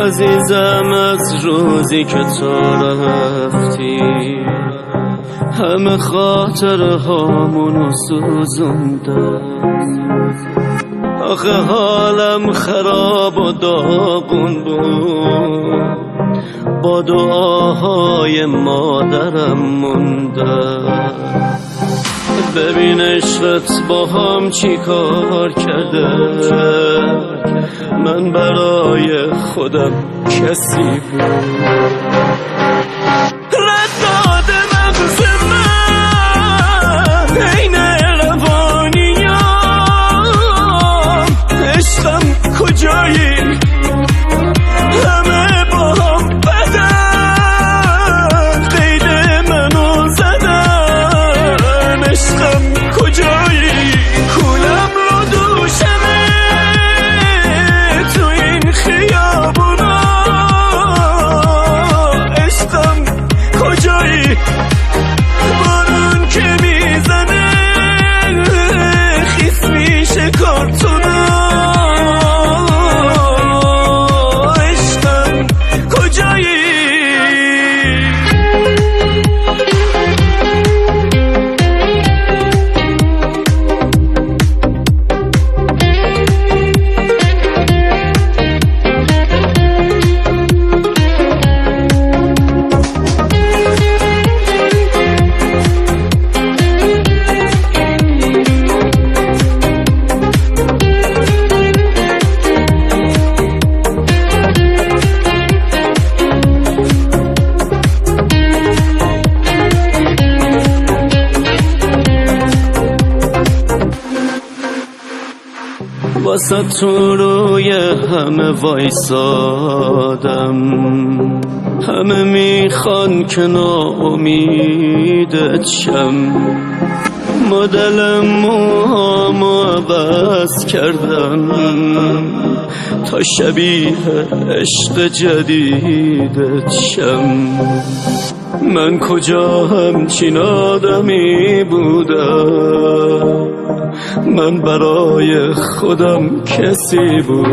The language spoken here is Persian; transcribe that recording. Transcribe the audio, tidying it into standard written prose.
عزیزم از روزی که تو رفتی همه خاطره هامونو سوزونده. آخه حالم خراب و داغون بود، با دعاهای مادرم مونده. ببین عشقت با هم چی کار کرده، من برای خودم کسی بود. رد داده مغز من عین روانیام، عشقم کجایی؟ همه با هم بدن قید منو زدن. عشقم کجایی؟ کولم رو دوشمه تو این خیابونا. عشقم کجایی؟ بارون که میزنه خیس میشه کارتونا. عشقم کجایی؟ واسه تو روی همه وایسادم، همه میخوان که ناامیدت شم. مدل موهامو عوض کردم تا شبیه عشق جدیدت شم. من کجا همچین آدمی بودم، من برای خودم کسی بود.